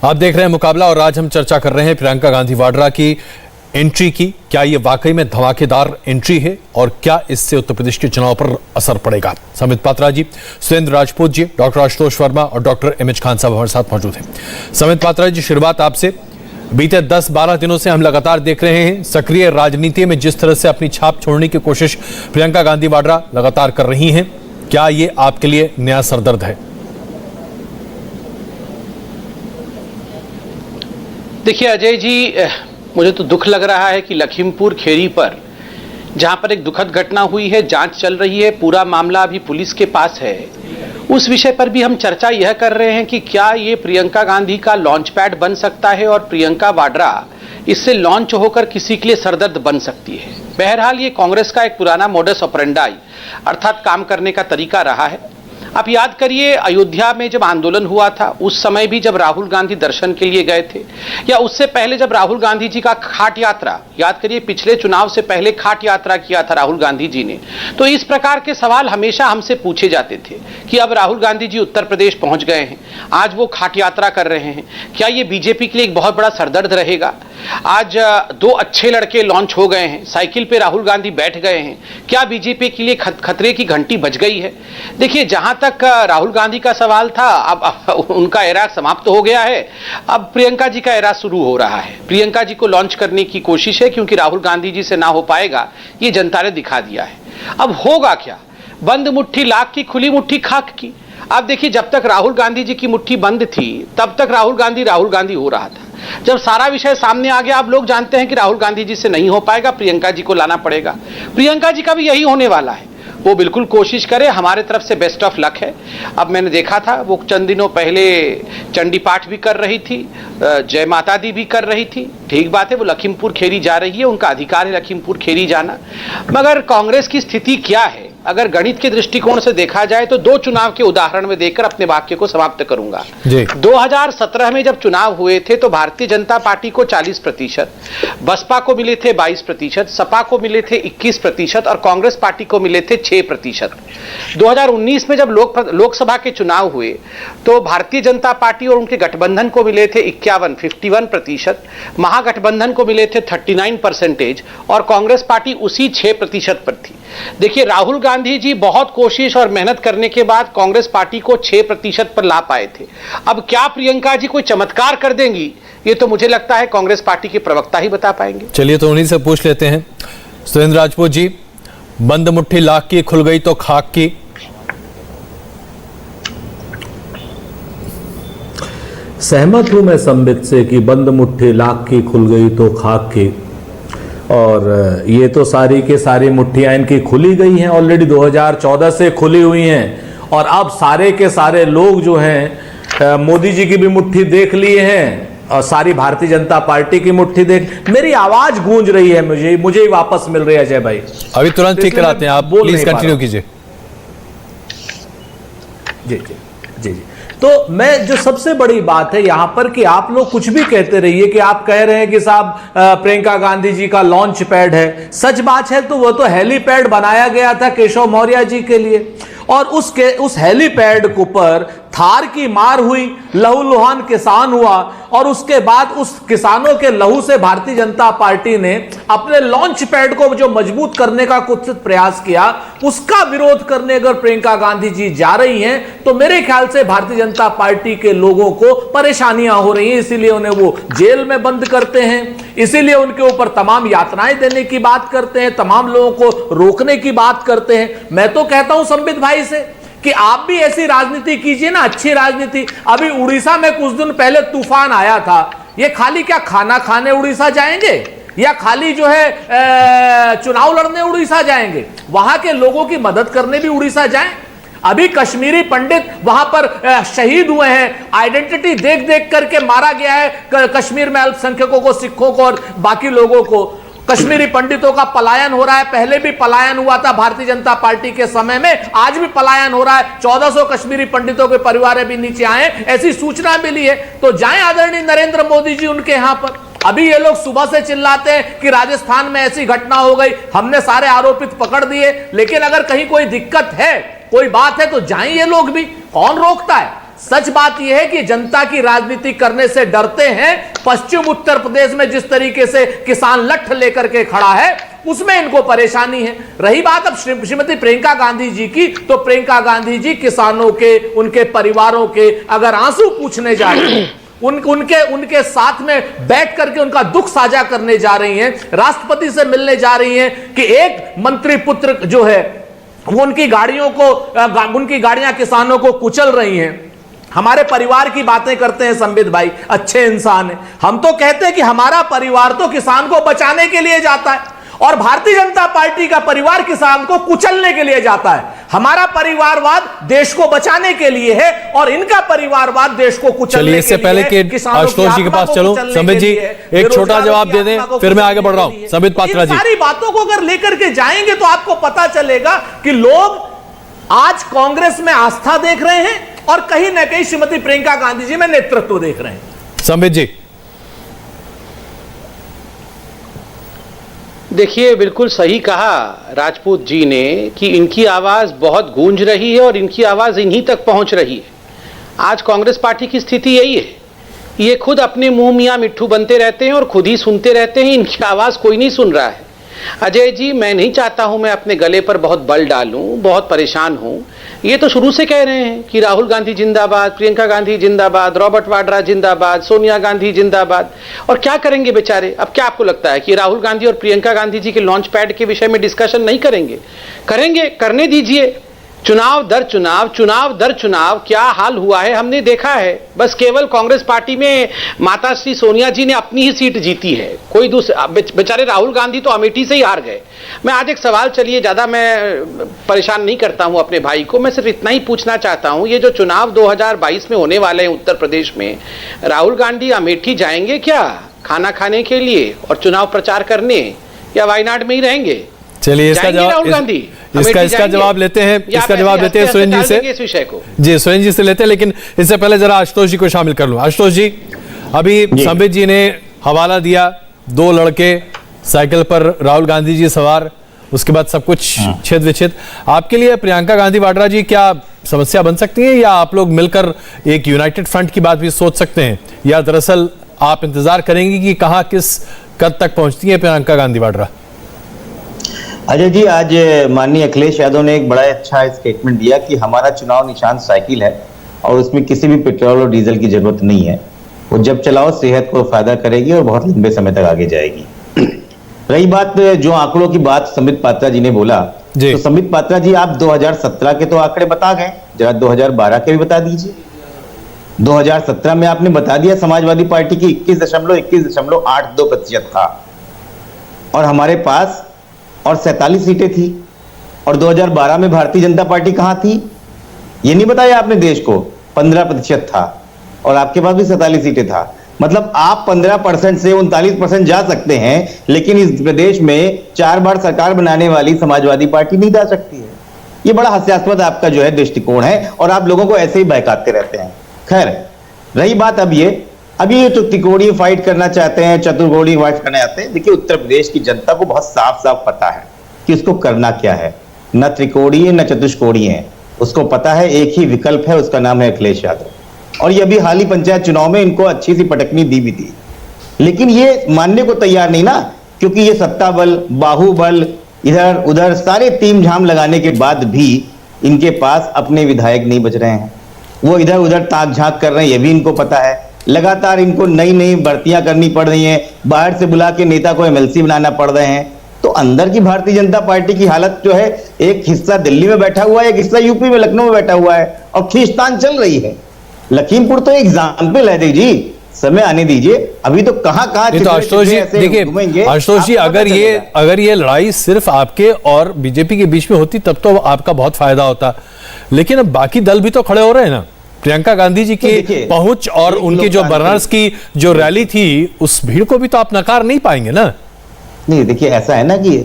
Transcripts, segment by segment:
आप देख रहे हैं मुकाबला और आज हम चर्चा कर रहे हैं प्रियंका गांधी वाड्रा की एंट्री की। क्या ये वाकई में धमाकेदार एंट्री है और क्या इससे उत्तर प्रदेश के चुनाव पर असर पड़ेगा? संबित पात्रा जी, सुरेंद्र राजपूत जी, डॉक्टर आशुतोष वर्मा और डॉक्टर एम एच खान साहब हमारे साथ मौजूद हैं। संबित पात्रा जी, शुरुआत आपसे। बीते 10-12 दिनों से हम लगातार देख रहे हैं सक्रिय राजनीति में जिस तरह से अपनी छाप छोड़ने की कोशिश प्रियंका गांधी वाड्रा लगातार कर रही हैं, क्या ये आपके लिए नया सरदर्द है? देखिए अजय जी, मुझे तो दुख लग रहा है कि लखीमपुर खेरी पर जहां पर एक दुखद घटना हुई है, जांच चल रही है, पूरा मामला अभी पुलिस के पास है, उस विषय पर भी हम चर्चा यह कर रहे हैं कि क्या ये प्रियंका गांधी का लॉन्च पैड बन सकता है और प्रियंका वाड्रा इससे लॉन्च होकर किसी के लिए सरदर्द बन सकती है। बहरहाल ये कांग्रेस का एक पुराना मोडस ऑपरेंडाई अर्थात काम करने का तरीका रहा है। आप याद करिए, अयोध्या में जब आंदोलन हुआ था उस समय भी जब राहुल गांधी दर्शन के लिए गए थे, या उससे पहले जब राहुल गांधी जी का खाट यात्रा, याद करिए पिछले चुनाव से पहले खाट यात्रा किया था राहुल गांधी जी ने, तो इस प्रकार के सवाल हमेशा हमसे पूछे जाते थे कि अब राहुल गांधी जी उत्तर प्रदेश पहुंच गए हैं, आज वो खाट यात्रा कर रहे हैं, क्या ये बीजेपी के लिए एक बहुत बड़ा सरदर्द रहेगा? आज दो अच्छे लड़के लॉन्च हो गए हैं, साइकिल पे राहुल गांधी बैठ गए हैं, क्या बीजेपी के लिए खतरे की घंटी बज गई है? देखिए, जहां तक राहुल गांधी का सवाल था, अब उनका एरा समाप्त हो गया है, अब प्रियंका जी का एरा शुरू हो रहा है। प्रियंका जी को लॉन्च करने की कोशिश है, क्योंकि राहुल गांधी जी से ना हो पाएगा ये जनता ने दिखा दिया है। अब होगा क्या? बंद मुट्ठी लाख की, खुली मुट्ठी खाक की। आप देखिए, जब तक राहुल गांधी जी की मुट्ठी बंद थी तब तक राहुल गांधी हो रहा था। जब सारा विषय सामने आ गया, आप लोग जानते हैं कि राहुल गांधी जी से नहीं हो पाएगा, प्रियंका जी को लाना पड़ेगा। प्रियंका जी का भी यही होने वाला है, वो बिल्कुल कोशिश करे, हमारे तरफ से बेस्ट ऑफ लक है। अब मैंने देखा था वो चंद दिनों पहले चंडी पाठ भी कर रही थी, जय माता दी भी कर रही थी, ठीक बात है, वो लखीमपुर खेरी जा रही है, उनका अधिकार है लखीमपुर खेरी जाना। मगर कांग्रेस की स्थिति क्या है अगर गणित के दृष्टिकोण से देखा जाए तो दो चुनाव के उदाहरण में देकर अपने वाक्य को समाप्त करूंगा। 2017 में जब चुनाव हुए थे तो भारतीय जनता पार्टी को 40%, बसपा को मिले थे 22%, सपा को मिले थे 21% और कांग्रेस पार्टी को मिले थे 6%। 2019 में जब लोकसभा के चुनाव हुए तो भारतीय जनता पार्टी और उनके गठबंधन को मिले थे 51% महागठबंधन को मिले थे 39% और कांग्रेस पार्टी उसी 6% पर थी। देखिए, राहुल गांधी जी बहुत कोशिश और मेहनत करने के बाद कांग्रेस पार्टी को 6% पर ला पाए थे। अब क्या प्रियंका जी कोई चमत्कार कर देंगी, ये तो मुझे लगता है कांग्रेस पार्टी के प्रवक्ता ही बता पाएंगे। चलिए तो उन्हीं से पूछ लेते हैं। सुरेंद्र राजपूत जी, बंद मुट्ठी लाख की, खुल गई तो खाक की। सहमत हूं मैं संबित से कि बंद मुट्ठी लाख की, खुल गई तो खाक की। और ये तो सारी के सारी मुट्ठियां इनकी खुली गई हैं, ऑलरेडी 2014 से खुली हुई हैं। और अब सारे के सारे लोग जो हैं मोदी जी की भी मुट्ठी देख लिए हैं और सारी भारतीय जनता पार्टी की मुट्ठी देख। मेरी आवाज गूंज रही है, मुझे ही वापस मिल रही है अजय भाई। अभी तुरंत ठीक कराते हैं, आप प्लीज कंटिन्यू कीजिए। जी जी जी जी। तो मैं जो सबसे बड़ी बात है यहां पर कि आप लोग कुछ भी कहते रहिए कि आप कह रहे हैं कि साहब प्रियंका गांधी जी का लॉन्च पैड है। सच बात है तो वो तो हेलीपैड बनाया गया था केशव मौर्य जी के लिए, और उस हेलीपैड को पर थार की मार हुई, लहूलुहान किसान हुआ और उसके बाद उस किसानों के लहू से भारतीय जनता पार्टी ने अपने लॉन्च पैड को जो मजबूत करने का कुछ प्रयास किया, उसका विरोध करने अगर प्रियंका गांधी जी जा रही हैं तो मेरे ख्याल से भारतीय जनता पार्टी के लोगों को परेशानियां हो रही हैं। इसीलिए उन्हें वो जेल में बंद करते हैं, इसीलिए उनके ऊपर तमाम यातनाएं देने की बात करते हैं, तमाम लोगों को रोकने की बात करते हैं। मैं तो कहता हूं संबित भाई से कि आप भी ऐसी राजनीति कीजिए ना, अच्छी राजनीति। अभी उड़ीसा में कुछ दिन पहले तूफान आया था, ये खाली क्या खाना खाने उड़ीसा जाएंगे या खाली जो है चुनाव लड़ने उड़ीसा जाएंगे? वहां के लोगों की मदद करने भी उड़ीसा जाएं। अभी कश्मीरी पंडित वहां पर शहीद हुए हैं, आइडेंटिटी देख देख करके मारा गया है कश्मीर में अल्पसंख्यकों को, सिखों को और बाकी लोगों को। कश्मीरी पंडितों का पलायन हो रहा है, पहले भी पलायन हुआ था भारतीय जनता पार्टी के समय में, आज भी पलायन हो रहा है। 1400 कश्मीरी पंडितों के परिवार भी नीचे आए, ऐसी सूचना मिली है। तो जाएं आदरणीय नरेंद्र मोदी जी उनके यहां पर। अभी ये लोग सुबह से चिल्लाते हैं कि राजस्थान में ऐसी घटना हो गई, हमने सारे आरोपित पकड़ दिए, लेकिन अगर कहीं कोई दिक्कत है, कोई बात है तो जाएं ये लोग भी, कौन रोकता है? सच बात यह है कि जनता की राजनीति करने से डरते हैं। पश्चिम उत्तर प्रदेश में जिस तरीके से किसान लठ लेकर के खड़ा है, उसमें इनको परेशानी है। रही बात अब श्रीमती प्रियंका गांधी जी की, तो प्रियंका गांधी जी किसानों के, उनके परिवारों के अगर आंसू पूछने जा रहे हैं, उनके साथ में बैठ करके उनका दुख साझा करने जा रही हैं, राष्ट्रपति से मिलने जा रही हैं कि एक मंत्री पुत्र जो है वो उनकी गाड़ियां किसानों को कुचल रही हैं। हमारे परिवार की बातें करते हैं संबित भाई, अच्छे इंसान है। हम तो कहते हैं कि हमारा परिवार तो किसान को बचाने के लिए जाता है और भारतीय जनता पार्टी का परिवार किसान को कुचलने के लिए जाता है। हमारा परिवारवाद देश को बचाने के लिए है और इनका परिवारवाद देश को कुचलने के लिए है। इससे पहले कि आशुतोष जी के पास चलो, संबित जी एक छोटा जवाब दे दें, फिर मैं आगे बढ़ रहा हूं। संबित पात्रा जी, सारी बातों को अगर लेकर के जाएंगे तो आपको पता चलेगा कि लोग आज कांग्रेस में आस्था देख रहे हैं और कहीं ना कहीं श्रीमती प्रियंका गांधी जी में नेतृत्व देख रहे हैं। संबित जी, देखिए, बिल्कुल सही कहा राजपूत जी ने कि इनकी आवाज बहुत गूंज रही है और इनकी आवाज इन्हीं तक पहुंच रही है। आज कांग्रेस पार्टी की स्थिति यही है, ये खुद अपने मुंह मियां मिट्ठू बनते रहते हैं और खुद ही सुनते रहते हैं, इनकी आवाज कोई नहीं सुन रहा है। अजय जी, मैं नहीं चाहता हूं मैं अपने गले पर बहुत बल डालूं, बहुत परेशान हूं। ये तो शुरू से कह रहे हैं कि राहुल गांधी जिंदाबाद, प्रियंका गांधी जिंदाबाद, रॉबर्ट वाड्रा जिंदाबाद, सोनिया गांधी जिंदाबाद। और क्या करेंगे बेचारे? अब क्या आपको लगता है कि राहुल गांधी और प्रियंका गांधी जी के लॉन्च पैड के विषय में डिस्कशन नहीं करेंगे? करेंगे, करने दीजिए। चुनाव दर चुनाव क्या हाल हुआ है हमने देखा है। बस केवल कांग्रेस पार्टी में माता श्री सोनिया जी ने अपनी ही सीट जीती है, कोई दूसरा। बेचारे राहुल गांधी तो अमेठी से ही हार गए। मैं आज एक सवाल, चलिए ज्यादा मैं परेशान नहीं करता हूं अपने भाई को, मैं सिर्फ इतना ही पूछना चाहता हूं, ये जो चुनाव 2022 में होने वाले हैं उत्तर प्रदेश में, राहुल गांधी अमेठी जाएंगे क्या खाना खाने के लिए और चुनाव प्रचार करने, या वायनाड में ही रहेंगे? चलिए इसका जवाब लेते हैं, सुरेंद्र जी से। इस विषय को जी सुरेंद्र जी से लेते हैं, लेकिन इससे पहले जरा आशुतोष जी को शामिल कर लूं। आशुतोष जी, अभी संबित जी ने हवाला दिया, 2 लड़के साइकिल पर, राहुल गांधी जी सवार, उसके बाद सब कुछ छेद विच्छेद। आपके लिए प्रियंका गांधी वाड्रा जी क्या समस्या बन सकती है, या आप लोग मिलकर एक यूनाइटेड फ्रंट की बात भी सोच सकते हैं, या दरअसल आप इंतजार करेंगे कि कहां किस कद तक पहुंचती है प्रियंका गांधी वाड्रा? अजय जी, आज माननीय अखिलेश यादव ने एक बड़ा अच्छा स्टेटमेंट दिया कि हमारा चुनाव निशान साइकिल है और उसमें किसी भी पेट्रोल और डीजल की जरूरत नहीं है। वो जब चलाओ सेहत को फायदा करेगी और बहुत लंबे समय तक आगे जाएगी। रही बात जो आंकड़ों की बात संबित पात्रा जी ने बोला, तो संबित पात्रा जी आप 2017 के तो आंकड़े बता गए, जरा 2012 के भी बता दीजिए। 2017 में आपने बता दिया समाजवादी पार्टी की 21.82% था और हमारे पास और 47 सीटें थी। और 2012 में भारतीय जनता पार्टी कहां थी, ये नहीं बताया आपने देश को, 15% था और आपके पास भी 47 सीटें था। मतलब आप 15% से 39% जा सकते हैं, लेकिन इस प्रदेश में 4 बार सरकार बनाने वाली समाजवादी पार्टी नहीं जा सकती है। ये बड़ा हास्यास्पद आपका जो है दृष्टिकोण है और आप लोगों को ऐसे ही बहकाते रहते हैं। खैर, रही बात अब ये तो त्रिकोणीय फाइट करना चाहते हैं, चतुर्कोणीय फाइट करना चाहते हैं। देखिए, उत्तर प्रदेश की जनता को बहुत साफ साफ पता है कि उसको करना क्या है। न त्रिकोणीय न चतुष्कोणीय है, उसको पता है एक ही विकल्प है, उसका नाम है अखिलेश यादव। और ये अभी हाल ही पंचायत चुनाव में इनको अच्छी सी पटकनी दी भी थी, लेकिन ये मानने को तैयार नहीं ना, क्योंकि ये सत्ता बल, बाहुबल, इधर उधर सारे तीम झाम लगाने के बाद भी इनके पास अपने विधायक नहीं बच रहे हैं। वो इधर उधर ताक झांक कर रहे हैं, ये भी इनको पता है। लगातार इनको नई नई भर्तियां करनी पड़ रही हैं, बाहर से बुला के नेता को एमएलसी बनाना पड़ रहे हैं। तो अंदर की भारतीय जनता पार्टी की हालत जो है, एक हिस्सा दिल्ली में बैठा हुआ है, एक हिस्सा यूपी में लखनऊ में बैठा हुआ है और खींचतान चल रही है। लखीमपुर तो एग्जाम्पल है जी, समय आने दीजिए, अभी तो कहां तो आशुतोष जी देखिए, आशुतोष जी अगर ये लड़ाई सिर्फ आपके और बीजेपी के बीच में होती तब तो आपका बहुत फायदा होता, लेकिन अब बाकी दल भी तो खड़े हो रहे हैं ना। प्रियंका गांधी जी की पहुंच और उनकी जो बर्नर्स की जो रैली थी, उस भीड़ को भी तो आप नकार नहीं पाएंगे ना। नहीं, देखिए ऐसा है ना कि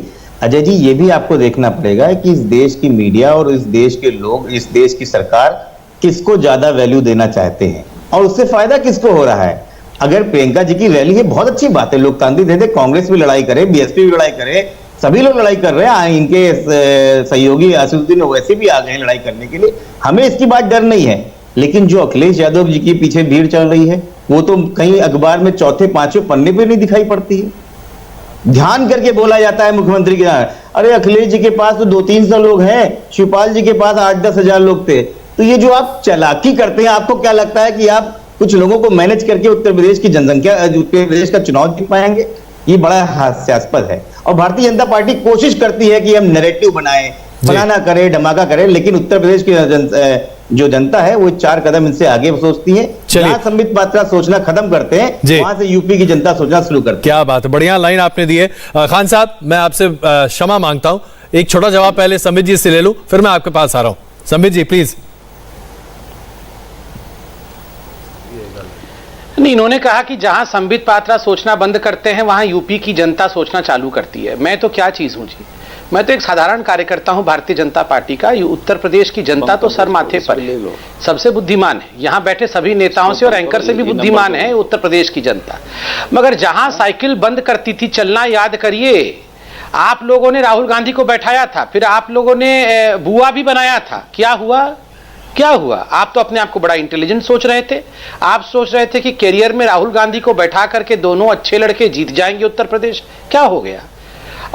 अजय जी, ये भी आपको देखना पड़ेगा कि इस देश की मीडिया और इस देश के लोग, इस देश की सरकार किसको ज्यादा वैल्यू देना चाहते हैं और उससे फायदा किसको हो रहा है। अगर प्रियंका जी की रैली है, बहुत अच्छी बात है, लोकतांत्रिक दे दे, कांग्रेस भी लड़ाई करे, बीएसपी भी लड़ाई करे, सभी लोग लड़ाई कर रहे हैं। इनके सहयोगी असदुद्दीन ओवैसी भी आ गए हैं लड़ाई करने के लिए, हमें इसकी बात डर नहीं है। लेकिन जो अखिलेश यादव जी के पीछे भीड़ चल रही है वो तो कहीं अखबार में चौथे पांचवें पन्ने पे नहीं दिखाई पड़ती है। ध्यान करके बोला जाता है मुख्यमंत्री के नाम, अरे अखिलेश जी के पास तो 200-300 लोग हैं, शिवपाल जी के पास 8-10 हजार लोग थे। तो ये जो आप चालाकी करते हैं, आपको क्या लगता है कि आप कुछ लोगों को मैनेज करके उत्तर प्रदेश की जनसंख्या, उत्तर प्रदेश का चुनाव जीत पाएंगे? ये बड़ा हास्यास्पद है। और भारतीय जनता पार्टी कोशिश करती है कि हम नैरेटिव बनाएं, फलाना करे, धमाका करे, लेकिन उत्तर प्रदेश की जो जनता है वो 4 कदम इनसे आगे सोचती है। जहां संबित पात्रा सोचना खत्म करते हैं, वहां से यूपी की जनता सोचना शुरू करती है। क्या बात है, बढ़िया लाइन आपने दी है। खान साहब, मैं आपसे क्षमा मांगता हूं, एक छोटा जवाब पहले संबित जी से ले लूं, फिर मैं आपके पास आ रहा हूं। संबित जी प्लीज। नहीं, इन्होंने कहा कि जहां संबित पात्रा सोचना बंद करते हैं वहां यूपी की जनता सोचना चालू करती है। मैं तो क्या चीज हूं जी, मैं तो एक साधारण कार्यकर्ता हूं भारतीय जनता पार्टी का। उत्तर प्रदेश की जनता तो सर माथे पर है, सबसे बुद्धिमान है। यहां बैठे सभी नेताओं से और एंकर से भी बुद्धिमान है उत्तर प्रदेश की जनता। मगर जहां साइकिल बंद करती थी चलना, याद करिए, आप लोगों ने राहुल गांधी को बैठाया था, फिर आप लोगों ने बुआ भी बनाया था। क्या हुआ? क्या हुआ? आप तो अपने आप को बड़ा इंटेलिजेंट सोच रहे थे। आप सोच रहे थे कि कैरियर में राहुल गांधी को बैठा करके दोनों अच्छे लड़के जीत जाएंगे उत्तर प्रदेश। क्या हो गया?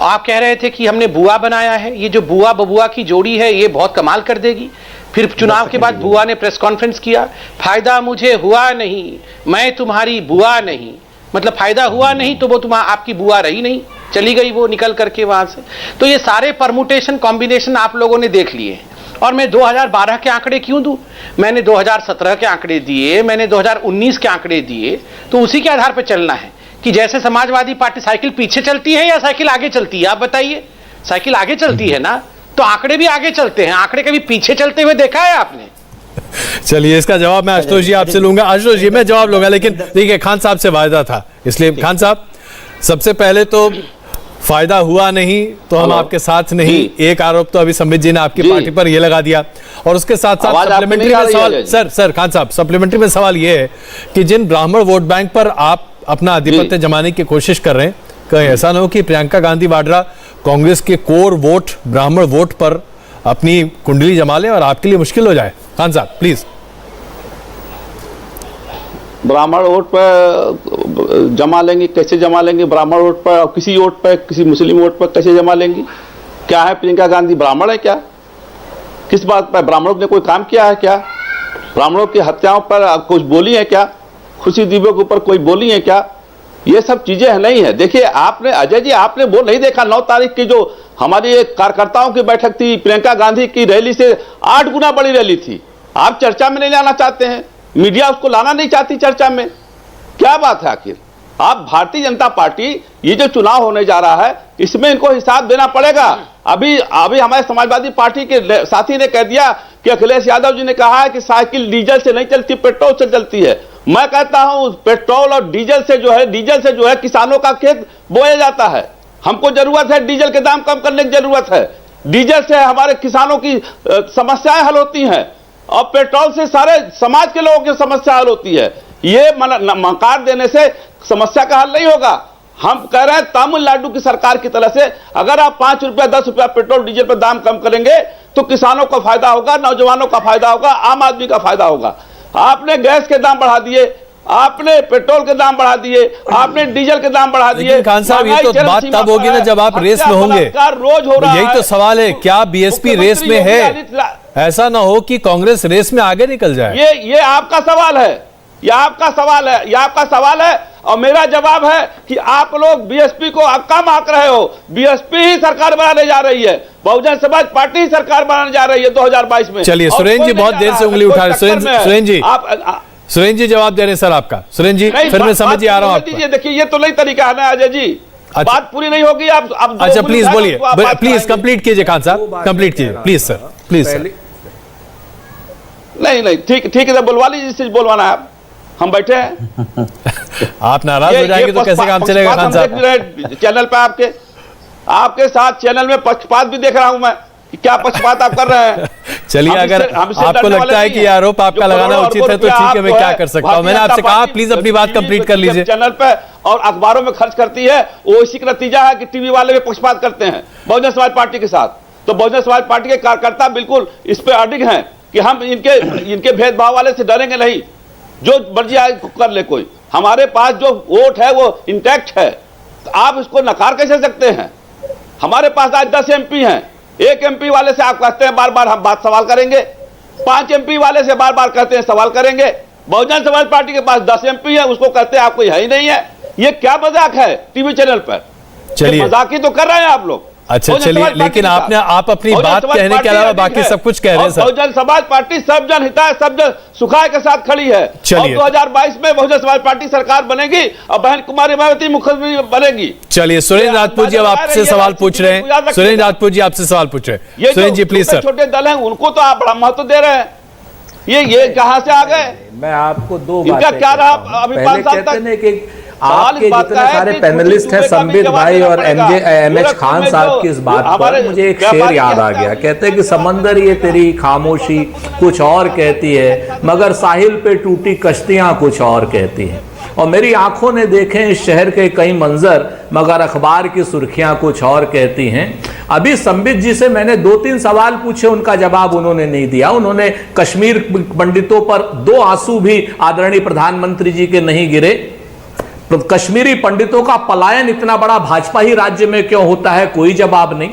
आप कह रहे थे कि हमने बुआ बनाया है, ये जो बुआ बबुआ की जोड़ी है ये बहुत कमाल कर देगी। फिर चुनाव के बाद बुआ ने प्रेस कॉन्फ्रेंस किया, फायदा मुझे हुआ नहीं, मैं तुम्हारी बुआ नहीं। मतलब फायदा हुआ नहीं तो वो आपकी बुआ रही नहीं, चली गई वो निकल करके वहां से। तो ये सारे परमुटेशन कॉम्बिनेशन आप लोगों ने देख लिए हैं। और मैं 2012 के आंकड़े क्यों दूं? मैंने 2017 के आंकड़े दिए, मैंने 2019 के आंकड़े दिए, तो उसी के आधार पर चलना है कि जैसे समाजवादी पार्टी साइकिल पीछे चलती है या साइकिल आगे चलती है? आप बताइए। साइकिल आगे चलती है ना, तो आंकड़े भी आगे चलते हैं। आंकड़े कभी पीछे चलते हुए देखा है आपने? चलिए, इसका जवाब मैं आशुतोष जी आपसे लूंगा। आशुतोष जी, मैं जवाब लूंगा, लेकिन देखिए खान साहब से वायदा था, इसलिए खान साहब सबसे पहले तो फायदा हुआ नहीं तो हम आपके साथ नहीं। एक आरोप तो अभी संबित जी ने आपकी पार्टी पर यह लगा दिया, और उसके साथ साथ सप्लीमेंट्री में सवाल, सर खान साहब, सप्लीमेंट्री में सवाल यह है कि जिन ब्राह्मण वोट बैंक पर आप अपना आधिपत्य जमाने की कोशिश कर रहे हैं, कहीं ऐसा ना हो कि प्रियंका गांधी वाड्रा कांग्रेस के कोर वोट, ब्राह्मण वोट पर अपनी कुंडली जमा ले और आपके लिए मुश्किल हो जाए। खान साहब प्लीज। ब्राह्मण वोट पर जमा लेंगे, कैसे जमा लेंगे ब्राह्मण वोट पर? और किसी वोट पर, किसी मुस्लिम वोट पर कैसे जमा लेंगी? क्या है, प्रियंका गांधी ब्राह्मण है क्या? किस बात पर? ब्राह्मणों ने कोई काम किया है क्या? ब्राह्मणों की हत्याओं पर कुछ बोली है क्या? खुशी दिवस के ऊपर कोई बोली है क्या? ये सब चीजें नहीं है। देखिए, आपने अजय जी, आपने वो नहीं देखा 9 तारीख की जो हमारी एक कार्यकर्ताओं की बैठक थी, प्रियंका गांधी की रैली से 8 गुना बड़ी रैली थी। आप चर्चा में नहीं लाना चाहते हैं, मीडिया उसको लाना नहीं चाहती चर्चा में। क्या बात है आखिर? आप भारतीय जनता पार्टी, ये जो चुनाव होने जा रहा है इसमें इनको हिसाब देना पड़ेगा। अभी हमारे समाजवादी पार्टी के साथी ने कह दिया कि अखिलेश यादव जी ने कहा है कि साइकिल डीजल से नहीं चलती, पेट्रोल से चलती है। मैं कहता हूं पेट्रोल और डीजल से जो है किसानों का खेत बोया जाता है। हमको जरूरत है डीजल के दाम कम करने की जरूरत है। डीजल से हमारे किसानों की समस्याएं हल होती हैं, और पेट्रोल से सारे समाज के लोगों की समस्या हल होती है। ये मकान देने से समस्या का हल नहीं होगा। हम कह रहे हैं तमिलनाडु की सरकार की तरह से अगर आप 5 रुपया 10 रुपया पेट्रोल डीजल पर दाम कम करेंगे तो किसानों का फायदा होगा, नौजवानों का फायदा होगा, आम आदमी का फायदा होगा। आपने गैस के दाम बढ़ा दिए, आपने पेट्रोल के दाम बढ़ा दिए, आपने डीजल के दाम बढ़ा दिए। खान साहब, ये तो बात तब होगी ना जब आप रेस में होंगे। रोज हो रहा है। यही तो सवाल है, क्या बीएसपी रेस में है? ऐसा ना हो कि कांग्रेस रेस में आगे निकल जाए। ये आपका सवाल है, ये आपका सवाल है, ये आपका सवाल है। और मेरा जवाब है कि आप लोग बीएसपी को कम आंक रहे हो। बीएसपी ही सरकार बनाने जा रही है, बहुजन समाज पार्टी ही सरकार बनाने जा रही है 2022 में। चलिए, सुरेंद्र जी बहुत देर से उंगली उठा रहे। सुरेंद्र जी जवाब दे रहे हैं सर आपका। सुरेंद्र जी, फिर मैं समझ आ रहा हूँ। देखिए, ये तो नहीं तरीका है ना अजय जी, बात पूरी नहीं होगी। आप अच्छा प्लीज बोलिए, प्लीज कंप्लीट कीजिए खान साहब, कंप्लीट कीजिए प्लीज सर, प्लीज सर। नहीं, ठीक है, बुलवा लीजिए जिससे बोलवाना है। आप हम बैठे हैं। आप नाराज हो जाएंगे तो कैसे काम चलेगा खान साहब? चैनल पे आपके साथ चैनल में पक्षपात भी देख रहा हूं मैं कि क्या पक्षपात आप कर रहे हैं। चलिए, अगर आपको लगता है कि ये आरोप आपका लगाना उचित है तो ठीक है, मैं क्या कर सकता हूं। मैंने आपसे कहा प्लीज अपनी बात कंप्लीट कर लीजिए। चैनल पे और अखबारों में खर्च करती है, वो इसी का नतीजा है कि टीवी वाले भी पक्षपात करते हैं बहुजन समाज पार्टी के साथ। तो बहुजन समाज पार्टी के कार्यकर्ता बिल्कुल इस पे अडिग हैं कि हम इनके भेदभाव वाले से डरेंगे नहीं, जो मर्जी कर ले कोई। हमारे पास जो वोट है वो इंटैक्ट है, तो आप इसको नकार कैसे सकते हैं? हमारे पास आज 10 एमपी हैं, एक एमपी वाले से आप कहते हैं बार बार हम बात सवाल करेंगे, 5 एमपी वाले से बार बार कहते हैं सवाल करेंगे। बहुजन समाज पार्टी के पास 10 एमपी है, उसको कहते हैं आप कोई है ही नहीं है। ये क्या मजाक है टीवी चैनल पर? चलिए, मजाक ही तो कर रहे हैं आप लोग। अच्छा चलिए, लेकिन आप अपनी बात कहने के अलावा बाकी सब कुछ कह रहे हैं सर। बहुजन समाज पार्टी सब जन हिताय सब जन सुखाय के साथ खड़ी है। चलिए, 2022 में बहुजन समाज पार्टी सरकार बनेगी और बहन कुमारी मायावती मुख्यमंत्री बनेगी। चलिए, सुरेंद्र राजपूत जी अब आपसे सवाल पूछ रहे हैं। सुरेंद्र राजपूत जी आपसे सवाल पूछ रहे हैं। सुरेंद्र जी प्लीज सर। छोटे दल हैं उनको तो आप बड़ा महत्व दे रहे हैं, ये कहां से आ गए? मैं आपको दो इनका क्या रहा अभी 5 साल तक? आपके जितने सारे पैनलिस्ट हैं, संबित भाई और एमएच खान साहब की इस बात पर मुझे एक शेर याद आ गया। कहते हैं कि समंदर ये तेरी खामोशी कुछ और कहती है, मगर साहिल पे टूटी कश्तियां कुछ और कहती हैं। और मेरी आंखों ने देखे इस शहर के कई मंजर, मगर अखबार की सुर्खियां कुछ और कहती हैं। अभी संबित जी से मैंने 2-3 सवाल पूछे, उनका जवाब उन्होंने नहीं दिया। उन्होंने कश्मीर पंडितों पर 2 आंसू भी आदरणीय प्रधानमंत्री जी के नहीं गिरे। कश्मीरी पंडितों का पलायन इतना बड़ा भाजपा ही राज्य में क्यों होता है, कोई जवाब नहीं।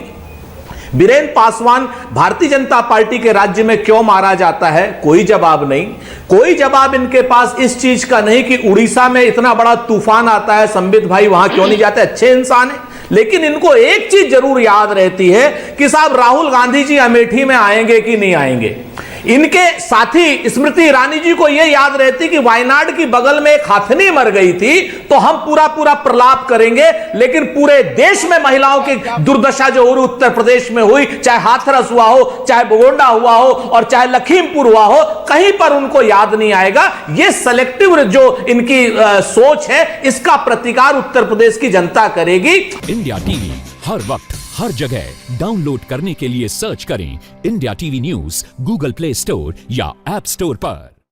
बीरेन्द्र पासवान भारतीय जनता पार्टी के राज्य में क्यों मारा जाता है, कोई जवाब नहीं। कोई जवाब इनके पास इस चीज का नहीं कि उड़ीसा में इतना बड़ा तूफान आता है, संबित भाई वहां क्यों नहीं जाते, अच्छे इंसान है। लेकिन इनको एक चीज जरूर याद रहती है कि साहब राहुल गांधी जी अमेठी में आएंगे कि नहीं आएंगे। इनके साथी स्मृति ईरानी जी को यह याद रहती कि वायनाड की बगल में एक हाथनी मर गई थी तो हम पूरा प्रलाप करेंगे, लेकिन पूरे देश में महिलाओं की दुर्दशा जो उत्तर प्रदेश में हुई, चाहे हाथरस हुआ हो, चाहे बगोंडा हुआ हो और चाहे लखीमपुर हुआ हो, कहीं पर उनको याद नहीं आएगा। यह सेलेक्टिव जो इनकी सोच है, इसका प्रतिकार उत्तर प्रदेश की जनता करेगी। इंडिया टीवी हर वक्त हर जगह डाउनलोड करने के लिए सर्च करें India TV news Google play store या ऐप स्टोर पर।